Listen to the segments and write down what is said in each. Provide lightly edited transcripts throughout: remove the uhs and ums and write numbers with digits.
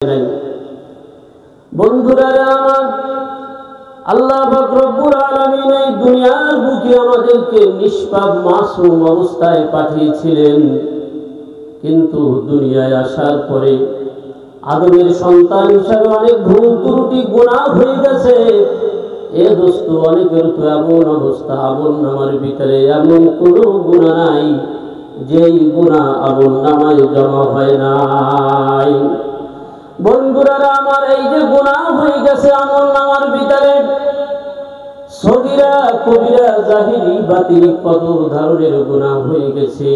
নাই। বন্ধুরা আমার, আল্লাহ পাক রব্বুল আলামিন এই দুনিয়ার বুকে আমাদেরকে নিষ্পাপ মাসুম অবস্থায় পাঠিয়েছিলেন, কিন্তু দুনিয়ায় আসার পরে আদমের সন্তান হিসাবে অনেক ভুল ত্রুটি গুনাহ হয়ে গেছে। এ দোস্ত, অনেকের তো এমন অবস্থা, আমল নামার ভিতরে এমন কোনো গুনাহ নাই যেই গুনাহ আমল নামায় জমা হয় নাই। বন্ধুরা আমার, এই যে গুনাহ হয়ে গেছে আমল নামার ভিতরে, সগীরা কবিরা জাহিরি বাতিল কত ধরনের গুনাহ হয়ে গেছে।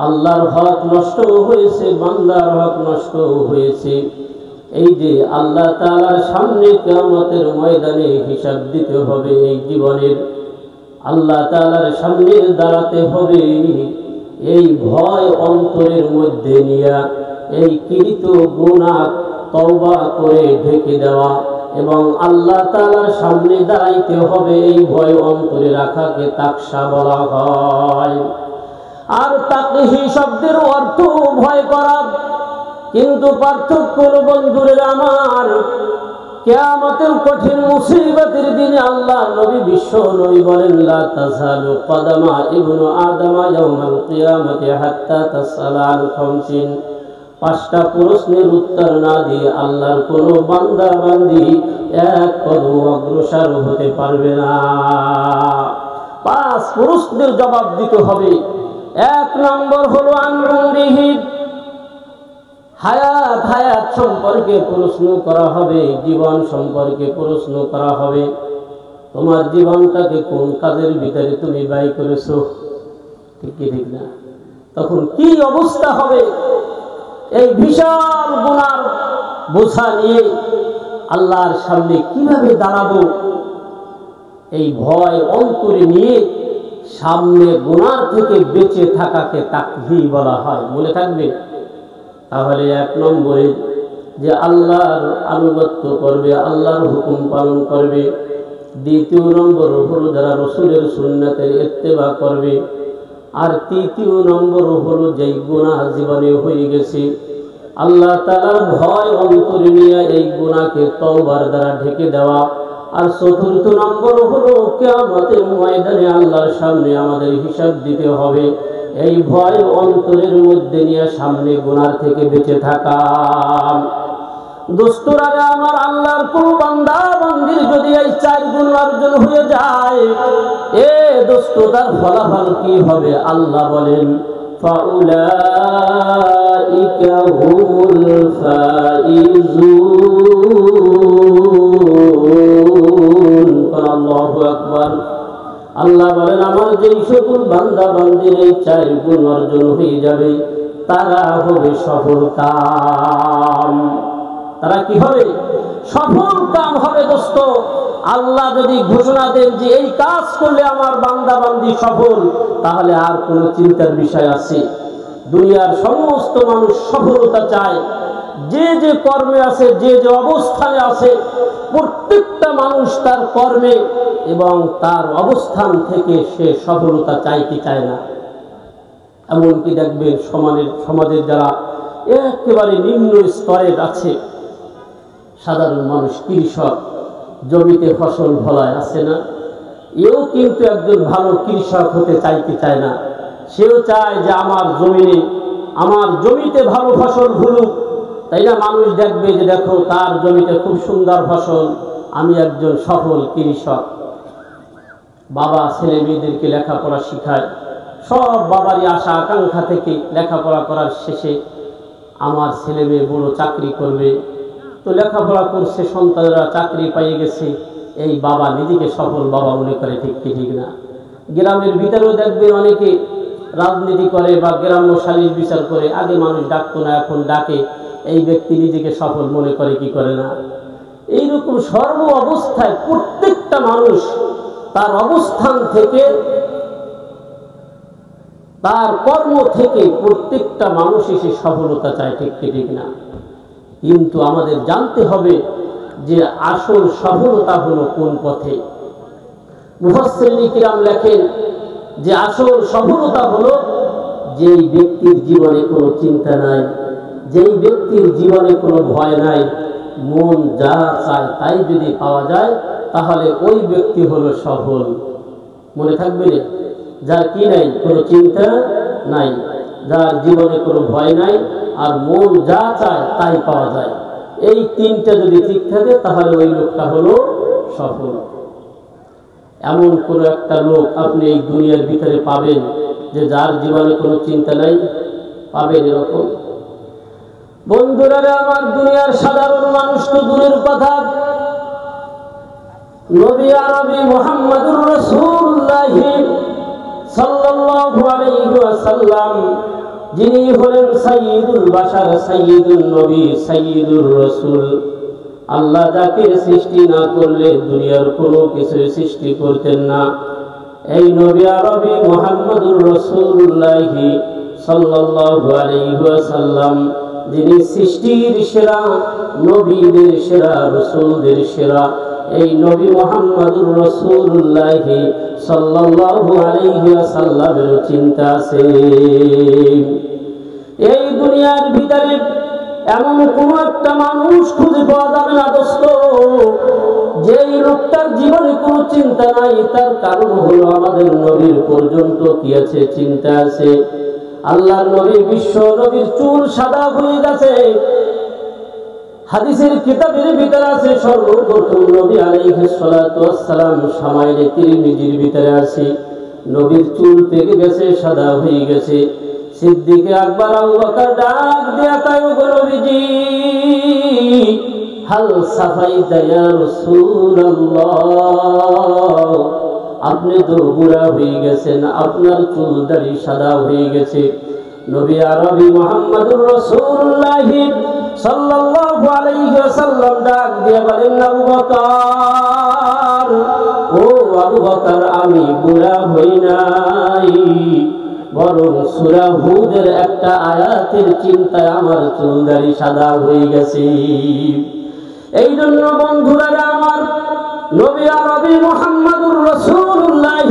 আল্লাহর হক নষ্ট হয়েছে, বান্দার হক নষ্ট হয়েছে। এই যে আল্লাহ তাআলার সামনে কিয়ামতের ময়দানে হিসাব দিতে হবে, এই জীবনের আল্লাহ তাআলার সামনে দাঁড়াতে হবে, এই ভয় অন্তরের মধ্যে নিয়ে এই কৃত গুনাহ তওবা করে ঢেকে দেওয়া এবং আল্লাহ তাআলার সামনে দাঁড়াইতে হবে, এই ভয় অন্তরে রাখাকে তাকশা বলা হয়। আর তাকহি শব্দের অর্থ ভয় করা, কিন্তু পার্থক্য হলো বন্ধুরা আমার, কিয়ামতের কঠিন মুসিবতের দিনে আল্লাহ নবী বিশ্ব নবী বলেন, লা তাযালু কদামা ইবনু আদমা ইয়াউমাল কিয়ামাতি হাত্তা তাসআলা আন খামসিন। পাঁচটা প্রশ্নের উত্তর না দিয়ে আল্লাহর কোনো বান্দা বান্দি এক কদম অগ্রসর হতে পারবে না। পাঁচ প্রশ্নের জবাব দিতে হবে। এক নম্বর হলো আন উমরিহি, হায়াত সম্পর্কে প্রশ্ন করা হবে, জীবন সম্পর্কে প্রশ্ন করা হবে। তোমার জীবনটাকে কোন কাজের ভিতরে তুমি ব্যয় করেছো, ঠিক না? তখন কি অবস্থা হবে? এই বিশাল গুনার বোঝা নিয়ে আল্লাহর সামনে কিভাবে দাঁড়াবো, এই ভয় অন্তরে নিয়ে সামনে গুনার থেকে বেঁচে থাকাকে তাকহি বলা হয়। মনে থাকবে? তাহলে এক নম্বরে যে আল্লাহর আনুগত্য করবে, আল্লাহর হুকুম পালন করবে। দ্বিতীয় নম্বর হলো যারা রাসূলের সুন্নাতের ইত্তেবা করবে। আর তৃতীয় নম্বর হলো যেই গুনাহ জীবনে হয়ে গেছে, আল্লাহ তাআলার ভয় অন্তরে নিয়ে এই গুনাহকে তওবার দ্বারা ঢেকে দেওয়া। আর চতুর্থ নম্বর হলো কিয়ামতের ময়দানে আল্লাহর সামনে আমাদের হিসাব দিতে হবে, এই ভয় অন্তরের মধ্যে নিয়ে সামনে গুনাহ থেকে বেঁচে থাকা। দোস্তরা আমার, আল্লাহর কোন বান্দা বান্দির যদি এই চার গুণ অর্জন হয়ে যায়, এ দোস্ত, তার ফলাফল কি হবে? আল্লাহ বলেন, ফাউলাইকা হুমুল ফাইজুন। আল্লাহু আকবার। আল্লাহ বলেন, আমার যেই সকল বান্দা বান্দির এই চার গুণ অর্জন হয়ে যাবে, তারা হবে সফল কাম। তারা কি হবে? সফল কাম হবে। দোস্ত, আল্লাহ যদি ঘোষণা দেন যে এই কাজ করলে আমার বান্দা বান্দি সফল, তাহলে আর কোনো চিন্তার বিষয় আছে? দুনিয়ার সমস্ত মানুষ সফলতা চায়। যে যে কর্মে আছে, যে যে অবস্থানে আছে, প্রত্যেকটা মানুষ তার কর্মে এবং তার অবস্থান থেকে সে সফলতা চায় কি চায় না? এমনকি দেখবেন সমাজের যারা একেবারে নিম্ন স্তরের আছে, সাধারণ মানুষ, কৃষক, জমিতে ফসল ফলায় আছে না, এও কিন্তু একজন ভালো কৃষক হতে চায় কি চায় না? সেও চায় যে আমার জমিতে ভালো ফসল ফুলুক, তাই না? মানুষ দেখবে যে দেখো তার জমিতে খুব সুন্দর ফসল, আমি একজন সফল কৃষক। বাবা ছেলে মেয়েদেরকে লেখাপড়া শিখায়, সব বাবারই আশা আকাঙ্ক্ষা থেকে লেখাপড়া করার শেষে আমার ছেলে মেয়ে বড় চাকরি করবে। তো লেখাপড়া করছে, সন্তানরা চাকরি পেয়ে গেছে, এই বাবা নিজেকে সফল বাবা মনে করে, ঠিক না? গ্রামের ভিতরেও দেখবে অনেকে রাজনীতি করে বা গ্রাম্য সালিশ বিচার করে। আগে মানুষ ডাকতো না, এখন ডাকে। এই ব্যক্তি নিজেকে সফল মনে করে কি করে না? এইরকম সর্ব অবস্থায় প্রত্যেকটা মানুষ তার অবস্থান থেকে, তার কর্ম থেকে প্রত্যেকটা মানুষ এসে সফলতা চায়, ঠিক না? কিন্তু আমাদের জানতে হবে যে আসল সফলতা হলো কোন পথে। মুফাসসিরিন কিরাম লেখেন যে আসল সফলতা হলো যেই ব্যক্তির জীবনে কোনো চিন্তা নাই, যেই ব্যক্তির জীবনে কোনো ভয় নাই, মন যা চায় তাই যদি পাওয়া যায়, তাহলে ওই ব্যক্তি হলো সফল। মনে থাকবে, যার কি নাই, কোনো চিন্তা নাই, যার জীবনে কোনো ভয় নাই, আর মন যা চায় তাই পাওয়া যায়, এই তিনটা যদি ঠিক থাকে তাহলে ওই লোকটা হলো সফল। এমন কোনো একটা লোক আপনি এই দুনিয়ার ভিতরে পাবেন যে যার জীবনে কোনো চিন্তা নাই? পাবেন এরকম? বন্ধুরা আমার, দুনিয়ার সাধারণ মানুষ তো দূরের কথা, নবী আরবি মুহাম্মদুর রাসূলুল্লাহ সাল্লাল্লাহু আলাইহি ওয়াসাল্লাম, যিনি হলেন সাইয়্যিদুল বাশার, সাইয়্যিদুন নবী, সাইয়্যিদুর রাসূল, আল্লাহ যাকে সৃষ্টি না করলে দুনিয়ার কোনো কিছু সৃষ্টি করতেন না। এই নবী আরবি মুহাম্মদুর রাসূলুল্লাহ সাল্লাল্লাহু আলাইহি ওয়াসাল্লাম, যিনি সৃষ্টির সেরা, নবীদের সেরা, রাসূলদের সেরা, এই নবী মুহাম্মদুর রাসূলুল্লাহ সাল্লাল্লাহু আলাইহি ওয়াসাল্লামের চিন্তা আছে এই দুনিয়ার ভিতরে এমন কোন একটা মানুষ খুঁজে পাওয়া যাবে না দোস্ত, যেই লোকটার জীবনে কোনো চিন্তা নাই। তার কারণ হলো আমাদের নবীর পর্যন্ত কি আছে? চিন্তা আছে। আল্লাহর নবী, বিশ্ব নবীর চুল সাদা হয়ে গেছে। হাদিসের কিতাবের ভিতরে আছে, সর্বপ্রথম নবী আলাইহিস সালাতু ওয়াস সালাম শামাইলে তিরমিজির ভিতরে আছে, নবীর চুল পেকে গেছে, সাদা হয়ে গেছে। সিদ্দিক আকবর আবু বকর ডাক দিয়া কয়, গো নবীজি, হাল সাফাইতা ইয়া রাসূলুল্লাহ, আপনি তো বুড়া হয়ে গেছেন, আপনার চুল দাড়ি সাদা হয়ে গেছে। নবী আরবি মুহাম্মদুর রাসূলুল্লাহ সাল্লাল্লাহু আলাইহি ওয়াসাল্লাম ডাক দিয়ে বলেন, আবু বকর, ও আবু বকর, আমি বুড়া হই নাই, বরং সূরা হুদের একটা আয়াতের চিন্তায় আমার চুল দাড়ি সাদা হয়ে গেছে। এই জন্য বন্ধুরা আমার, নবী আরবি মুহাম্মদুর রাসূলুল্লাহ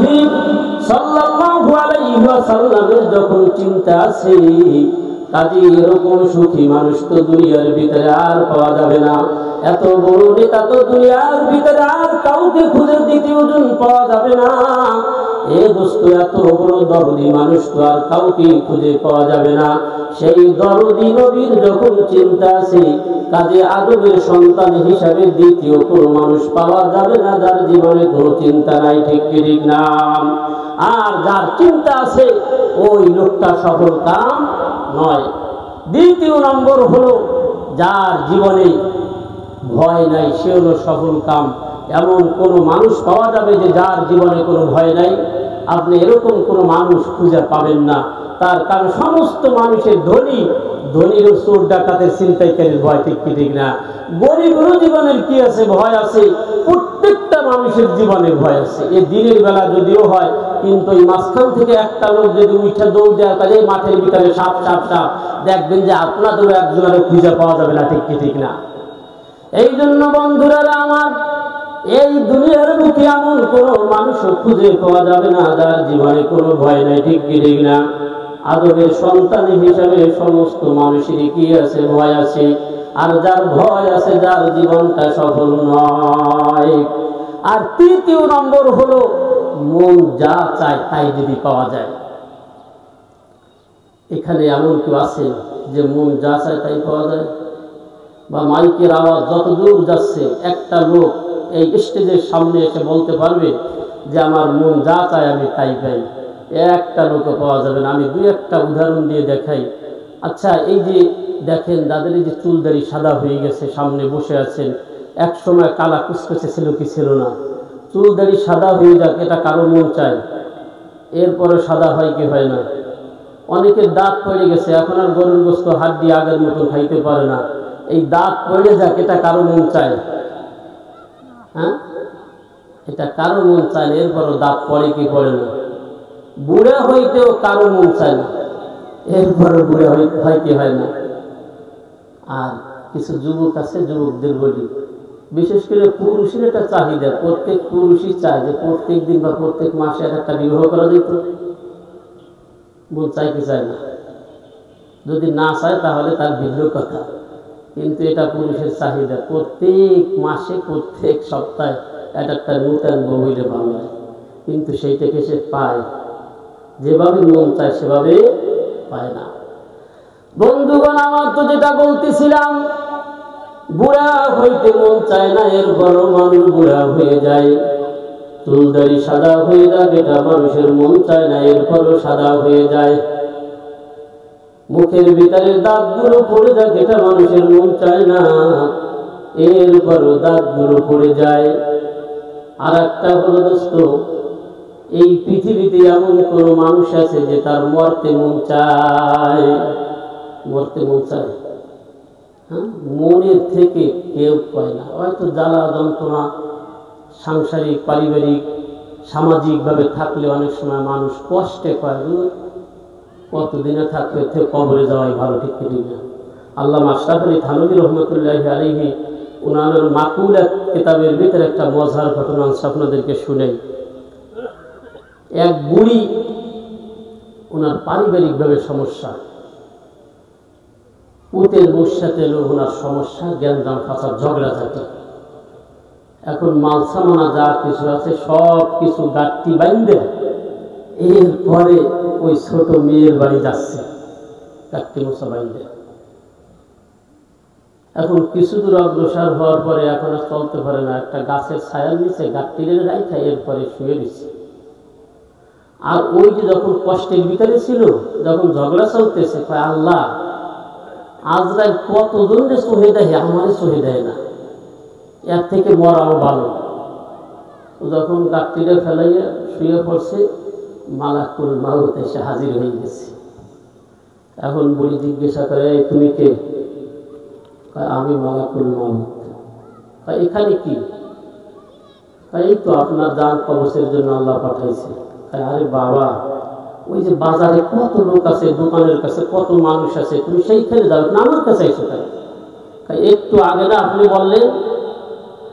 সাল্লাল্লাহু আলাইহি ওয়াসাল্লামের যখন চিন্তা আছে, কাজী এরকম সুখী মানুষ তো দুনিয়ার ভিতরে আর পাওয়া যাবে না। এত বড় নেতা তো দুনিয়ার ভিতরে আর কাউকে খুঁজে দ্বিতীয় জন পাওয়া যাবে না। এ দোস্ত, এত বড় দরদি মানুষ তো আর কাউকে খুঁজে পাওয়া যাবে না। সেই দরদি নবীর যখন চিন্তা আছে, কাজে আদমের সন্তান হিসাবে দ্বিতীয় কোনো মানুষ পাওয়া যাবে না যার জীবনে কোনো চিন্তা নাই। ঠিক কি ঠিক না? আর যার চিন্তা আছে ওই লোকটা সফল কাম নয়। দ্বিতীয় নম্বর হলো যার জীবনে ভয় নাই, সে হলো সফল কাম। এমন কোনো মানুষ পাওয়া যাবে যে যার জীবনে কোনো ভয় নাই? আপনি এরকম কোনো মানুষ খুঁজে পাবেন না। তার কারণ সমস্ত মানুষের ধনীর চোর ডাকাতের ছিনতাইকারীর ভয়। ঠিক কি ঠিক না? গরিবেরও জীবনের কি আছে? ভয় আছে। প্রত্যেকটা মানুষের জীবনে ভয় আছে। এই দিনের বেলা যদিও হয়, কিন্তু এই মাঝখান থেকে একটা লোক যদি উঠে দৌড় দেওয়া করে, এই মাঠের ভিতরে সাপ সাপ সাপ, দেখবেন যে আপনাদেরও একজনের খুঁজে পাওয়া যাবে না। ঠিক কি ঠিক না? এই জন্য বন্ধুরা আমার, এই দুনিয়ার বুকে এমন কোনো মানুষও খুঁজে পাওয়া যাবে না যার জীবনে কোনো ভয় নাই। ঠিক কি ঠিক না? আদমের সন্তান হিসাবে সমস্ত মানুষেরই কি আছে? ভয় আছে। আর যার ভয় আছে, যার জীবনটা সফল নয়। আর তৃতীয় নম্বর হলো মন যা চায় তাই যদি পাওয়া যায়। এখানে এমন কেউ আছে যে মন যা চায় তাই পাওয়া যায়? বা মাইকের আওয়াজ যত দূর যাচ্ছে, একটা লোক এই স্টেজের সামনে এসে বলতে পারবে যে আমার মন যা চায় আমি তাই পাই? একটা লোকও পাওয়া যাবে না। আমি দুই একটা উদাহরণ দিয়ে দেখাই। আচ্ছা, এই যে দেখেন, যাদের এই যে চুল দাড়ি সাদা হয়ে গেছে, সামনে বসে আছেন, এক সময় কালা কুচকুচে ছিল কি ছিল না? চুল দাড়ি সাদা হয়ে যাক, এটা কারো মন চায়? এরপরে সাদা হয় কি হয় না? অনেকের দাঁত পড়ে গেছে, এখন আর গরুর গোশত হাত দিয়ে আগের মতন খাইতে পারে না। এই দাঁত পড়ে যাক, এটা কারো মন চায়? হ্যাঁ, এটা কারো মন চায় না। এরপরও দাঁত পড়ে কি পড়ে না? বুড়া হইতেও কারো মন চায় না, এরপরও বুড়া হয় কি হয় না? আর কিছু যুবক আছে, যুবকদের বলি, বিশেষ করে পুরুষের একটা চাহিদা, প্রত্যেক পুরুষই চায় যে প্রত্যেক দিন বা প্রত্যেক মাসে একটা বিবাহ করা যেত। মন চাই কি চায় না? যদি না চায় তাহলে তার ভিন্ন কথা, কিন্তু এটা পুরুষের চাহিদা। প্রত্যেক মাসে প্রত্যেক সপ্তাহে একটা নূতন বউ হইলে ভালো হয়, কিন্তু সেইটাকে সে পায় যেভাবে মন চায় সেভাবে পায় না। বন্ধুগণ আমার, তো যেটা বলতেছিলাম, বুড়া হইতে মন চায় না, এরপরও মানুষ বুড়া হয়ে যায়। চুলদারি সাদা হয়ে যাক, এটা মানুষের মন চায় না, এরপরও সাদা হয়ে যায়। মুখের ভিতরে দাঁতগুলো পড়ে যাক, এটা মানুষের মন চায় না, এরপরও দাঁতগুলো পড়ে যায়। আর একটা হলো দোস্ত, এই পৃথিবীতে এমন কোন মানুষ আছে যে তার মরতে মন চায়? মরতে মন চায়? হ্যাঁ, মনের থেকে কেউ পায় না। হয়তো জ্বালা যন্ত্রণা সাংসারিক পারিবারিক সামাজিকভাবে থাকলে অনেক সময় মানুষ কষ্টে পায়, কতদিনে থাকতে কবরে যাওয়াই ভালো, ঠিক না? আল্লামা আশরাফ আলী থানভী রহমতুল্লাহি আলাইহি ওনার মাকুলাত কিতাবের ভিতরে একটা মজার ঘটনা আপনাদেরকে শুনাই। এক বুড়ি, ওনার পারিবারিকভাবে সমস্যা, পুতের বউর সাথে ওনার সমস্যা, জ্ঞানদাম ফাঁসার ঝগড়া থাকে। এখন মালসামানা যা কিছু আছে সব কিছু গাঁটটি বাইন্ধে এরপরে ওই ছোট মেয়ের বাড়ি যাচ্ছে, গাঁটটি মোছা বাইন্ধে। এখন কিছু দূর অগ্রসর হওয়ার পরে এখন আর চলতে পারে না, একটা গাছের ছায়ার নিচে গাঁটটি রাখা এরপরে শুয়ে দিচ্ছে। আর ওই যে যখন কষ্টের ভিতরে ছিল, যখন ঝগড়া চলতেছে, কয় আল্লাহ, আজরাইল কতজনকে সহে দেয়, আমারে সহে দেয় না, এর থেকে মরাও ভালো। যখন গাঁটটিটা ফেলাইয়া শুয়ে পড়ছে, মালাকুল মাউত এসে হাজির হয়ে গেছে। এখন বুড়ি জিজ্ঞাসা করে, তুমি কে? আমি মালাকুল মাউত। এখানে কি? এই তো আপনার জান কবজের জন্য আল্লাহ পাঠাইছে। আরে বাবা, ওই যে বাজারে কত লোক আছে, দোকানের কাছে কত মানুষ আছে, তুমি সেইখানে যাও না, আমার কাছে আইছো তাই? একটু আগে না আপনি বললেন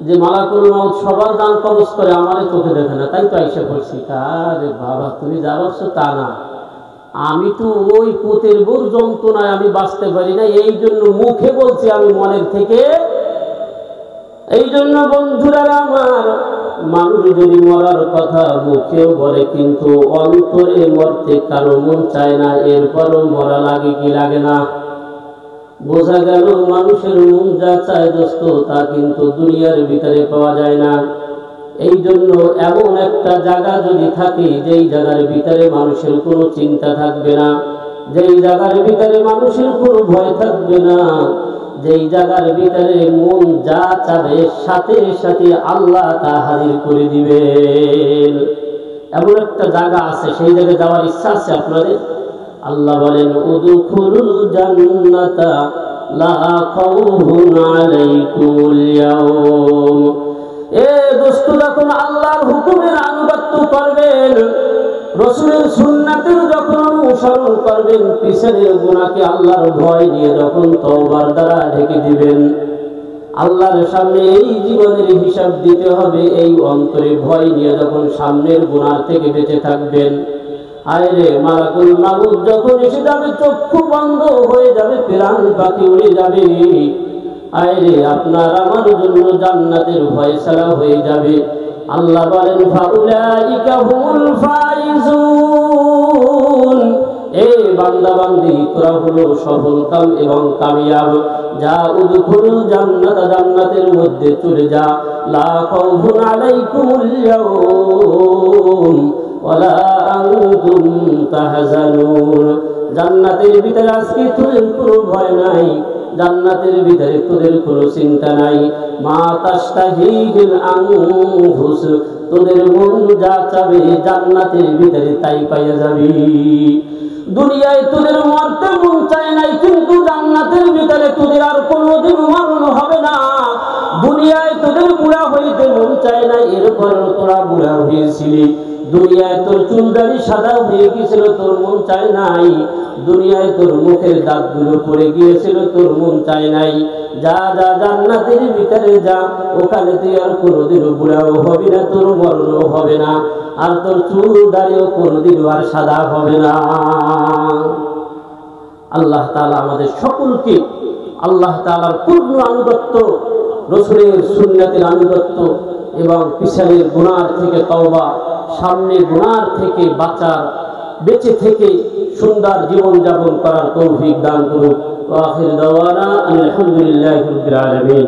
যে মালাকুল মাউত সবার দান কবজ করে, আমারে চোখে দেখে না, তাই তো আইসা পড়ছি। আরে বাবা, তুমি যা ভাবছো তা না, আমি তো ওই পুতের বউর যন্ত্রণায় আমি বাঁচতে পারি না, এই জন্য মুখে বলছি, আমি মনের থেকে। এই জন্য বন্ধুরা আমার, মানুষ যদি মরার কথা মুখেও বলে কিন্তু অন্তরে মরতে কারো মন চায় না, এরপরও মরা লাগে কি লাগে না? বোঝা গেল মানুষের মন যা চায় দোস্ত, তা কিন্তু দুনিয়ার ভিতরে পাওয়া যায় না। এই জন্য এমন একটা জায়গা যদি থাকে, যেই জায়গার ভিতরে মানুষের কোনো চিন্তা থাকবে না, যেই জায়গার ভিতরে মানুষের কোনো ভয় থাকবে না, যেই জায়গার ভিতরে মন যা চাবে সাথে সাথে আল্লাহ তা হাজির করে দিবেন, এমন একটা জায়গা আছে। সেই জায়গায় যাওয়ার ইচ্ছা আছে আপনাদের? আল্লাহ বলেন, উদখুলুল জান্নাতা লা খাউফুন আলাইকুমুল ইয়াওম। এ দোস্ত, যখন আল্লাহর হুকুমের আনুগত্য করবেন, রাসূলের সুন্নাতের যখন অনুসরণ করবেন, পিছনের গুনাহকে আল্লাহর ভয় নিয়ে যখন তওবার দ্বারা ঢেকে দিবেন, আল্লাহর সামনে এই জীবনের হিসাব দিতে হবে, এই অন্তরে ভয় নিয়ে যখন সামনের গুনাহ থেকে বেঁচে থাকবেন, আরে মালাকুল মাউত যখন এসে যাবে, চক্ষু বন্ধ হয়ে যাবে, প্রাণ পাখি উড়ে যাবে, আরে আপনার আমার জন্য জান্নাতের ফয়সালা হয়ে যাবে। আল্লাহ বলেন, ফাউলাইকা হুমুল ফাইজুন। এই বান্দা বান্দি, তোরা হলো সফলকাম এবং কামিয়াব। যা উদখুলুল জান্নাত, জান্নাতের মধ্যে চলে যা। লা খাউফুন আলাইকুমুল ইয়াওম ওয়ালা আনতুম তাহজানুন। জান্নাতের ভিতরে আজকে তোদের কোনো ভয় নাই, জান্নাতের ভিতরে তোদের কোনো চিন্তা নাই। মা তাশতাহিল আনফুস, তোদের মন যা চাবে জান্নাতের ভিতরে তাই পাইয়া যাবি। দুনিয়ায় তোদের মরতে মন চায় নাই, কিন্তু জান্নাতের ভিতরে তোদের আর কোনোদিন মরণ হবে না। দুনিয়ায় তোদের বুড়া হইতে মন চায় না, এরপর তোরা বুড়া হয়েছিলি। দুনিয়ায় তোর চুলদারি সাদা হয়ে গিয়েছিল, তোর মন চায় নাই। দুনিয়ায় তোর মুখের দাঁতগুলো পড়ে গিয়েছিল, তোর মন চায় নাই। যা যা জান্নাতের ভিতরে যা, ওখানে তুই আর কোনোদিন বুড়াও হবি না, তোর মরণও হবে না, আর তোর চুল দাড়িও কোনোদিন আর সাদা হবে না। আল্লাহ তাআলা আমাদের সকলকে আল্লাহ তাআলার পূর্ণ আনুগত্য, রাসূলের সুন্নাতের আনুগত্য এবং পিছনের গুনাহ থেকে তওবা, সামনের গুনাহ থেকে বেঁচে থেকে সুন্দর জীবন যাপন করার তৌফিক দান করুন। ওয়া আখির দাওয়ানা আলহামদুলিল্লাহি রাব্বিল আলামিন।